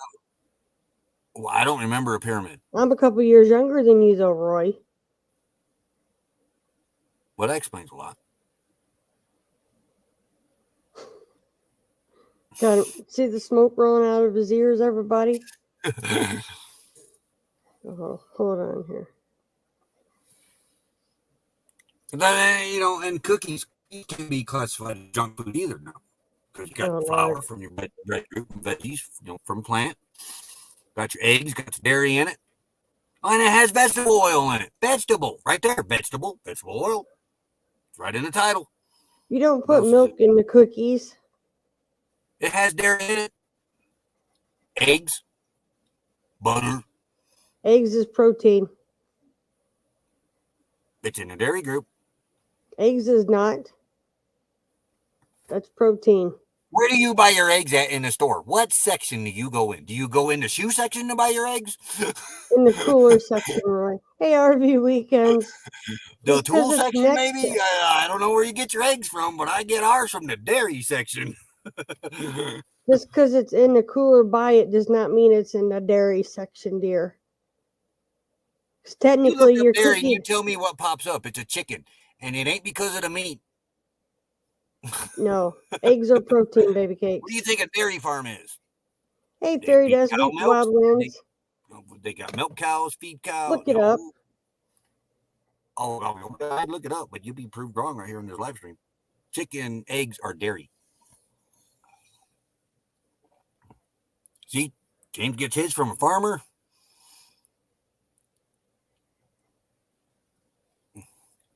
Well, I don't remember a pyramid. I'm a couple years younger than you, though, Roy. Well, that explains a lot. Got see the smoke rolling out of his ears, everybody? Oh, hold on here. And cookies can be classified as junk food either now. Because you got flour from your bread group and veggies, from plant. Got your eggs, got your dairy in it. Oh, and it has vegetable oil in it. Vegetable, right there. Vegetable oil. It's right in the title. You don't put milk in the cookies. It has dairy in it. Eggs. Butter. Eggs is protein. It's in the dairy group. Eggs is not. That's protein. Where do you buy your eggs at in the store? What section do you go in? Do you go in the shoe section to buy your eggs? In the cooler section, Roy. Hey, RV Weekends. The tool section, maybe? I don't know where you get your eggs from, but I get ours from the dairy section. Just because it's in the cooler by it does not mean it's in the dairy section, dear. Because technically, you look up you're dairy cooking. and you tell me what pops up. It's a chicken, and it ain't because of the meat. No, eggs are protein, baby cakes. What do you think a dairy farm is? Hey, They Fairy feed Dust, cow Week milk. Wildlands. They got milk cows, feed cows. Look it up. I'd look it up, but you'd be proved wrong right here in this live stream. Chicken eggs are dairy. See, James gets his from a farmer.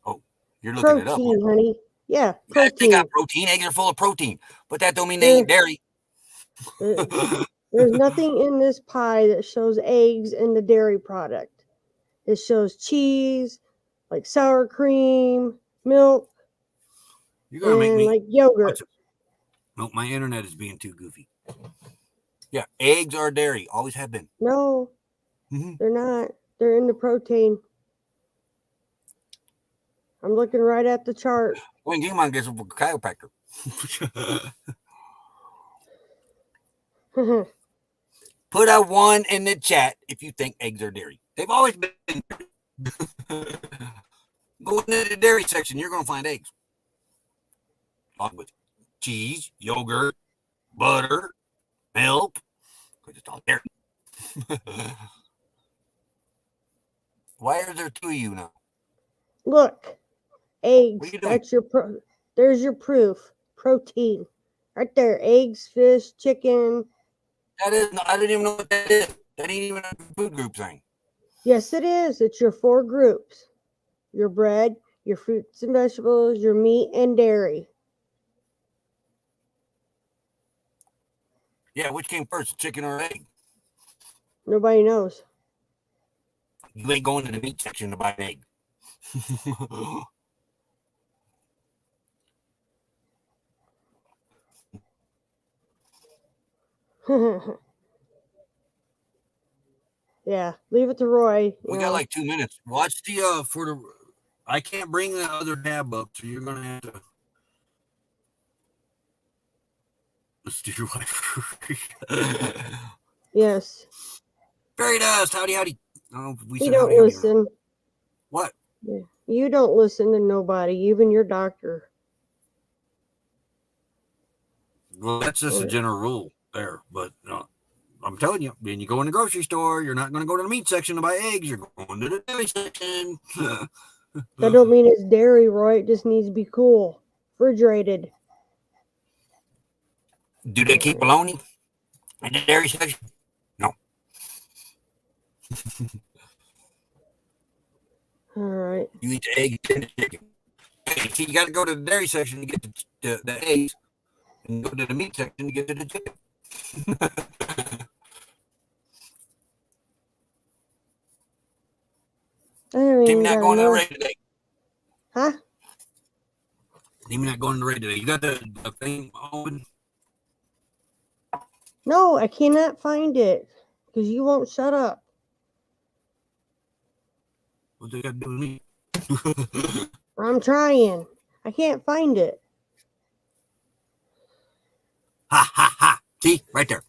Oh, you're looking it up. Protein, honey. Yeah, Yes, they protein. got protein. Eggs are full of protein, but that don't mean they ain't dairy. There's nothing in this pie that shows eggs in the dairy product. It shows cheese, like sour cream, milk, You're gonna make and me like yogurt. No, my internet is being too goofy. Yeah, eggs are dairy. Always have been. No, Mhm. they're not. They're in the protein. I'm looking right at the chart. When you might get a chiropractor. Put a 1 in the chat if you think eggs are dairy. They've always been dairy. Go into the dairy section, you're going to find eggs. Along with cheese, yogurt, butter, milk, because it's all dairy. Why are there 2 of you now? Look, eggs. What are you doing? That's your there's your proof. Protein. Right there. Eggs, fish, chicken. That is, I didn't even know what that is. That ain't even a food group thing. Yes, it is. It's your 4 groups. Your bread, your fruits and vegetables, your meat, and dairy. Yeah, which came first, chicken or egg? Nobody knows. You ain't going to the meat section to buy an egg. Yeah, leave it to Roy. We got like 2 minutes. Watch the for the. I can't bring the other tab up, so you're gonna have to. Let's do your wife. Yes. Fairy Dust, howdy. Oh, we You said don't howdy. listen. What? Yeah. You don't listen to nobody, even your doctor. Well, that's just a general rule there, but I'm telling you, when you go in the grocery store, you're not going to go to the meat section to buy eggs. You're going to the dairy section. That don't mean it's dairy, Roy. It just needs to be cool, refrigerated. Do they keep bologna in the dairy section? No. All right. You eat the egg and the chicken. Hey, see, you got to go to the dairy section to get the eggs, and go to the meat section to get to the chicken. Team not going to the raid today. Huh? Team not going to the raid today. You got the thing open? No, I cannot find it because you won't shut up. What they got to do with me? I'm trying. I can't find it. Ha ha ha! See, right there.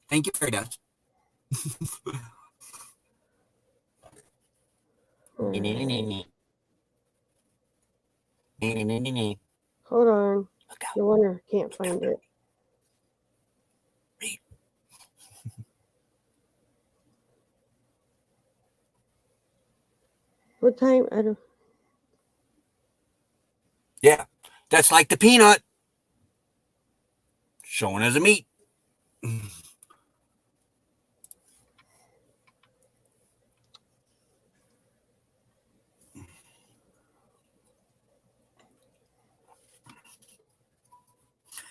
Thank you, Fairy Dust. Hold on. No wonder I can't find it. What time? I don't. Yeah, that's like the peanut. Shown as a meat.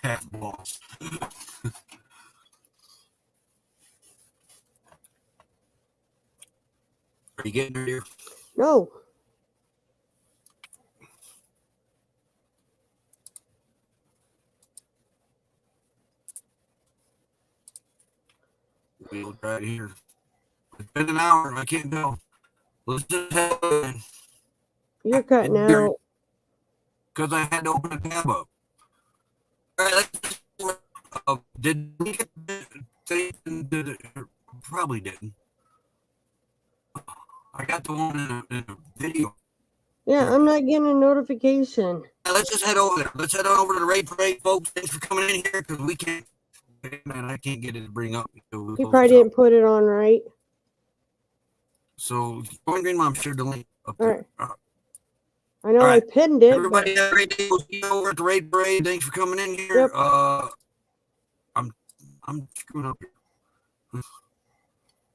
Half balls. Are you getting there, dear? No. We'll try it here. It's been an hour. I can't tell. Let's just have it. You're cutting out. Because I had to open a tab up. All right, let's. Did we get the probably didn't. I got the one in a video. Yeah, I'm not getting a notification. let's just head over there. Let's head on over to the raid parade, folks. Thanks for coming in here because we can't. Man, I can't get it to bring up. You probably didn't put it on right. So, Green Mom shared the link up All there. right. I know I pinned it. Everybody have a great day. We'll see you over at the raid parade. Thanks for coming in here. Yep. I'm screwing up here.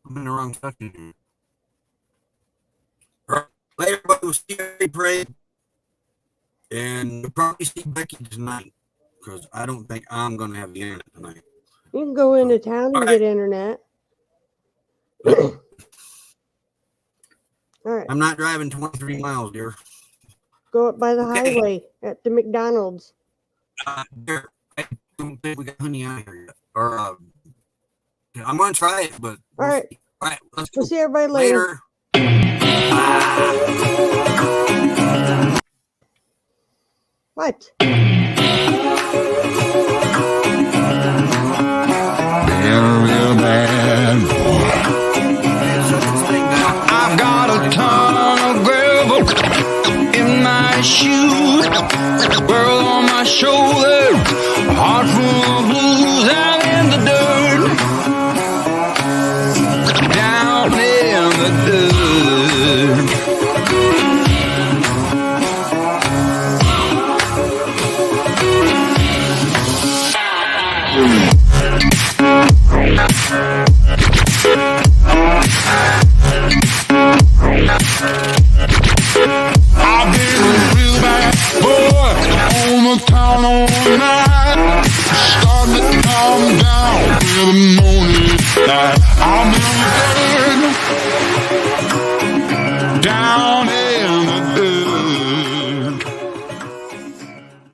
I'm in the wrong section here. All right. Later, everybody. We'll see you at the raid parade. And we'll probably see Becky tonight because I don't think I'm going to have the internet tonight. You can go into town and get internet. All right. I'm not driving 23 miles, dear. Go up by the highway at the McDonald's. Dear, I don't think we got honey out here yet. Or I'm going to try it, but All right. All right, let's go. We'll see everybody later. What? Real bad boy. I've got a ton of gravel in my shoes, world on my shoulder.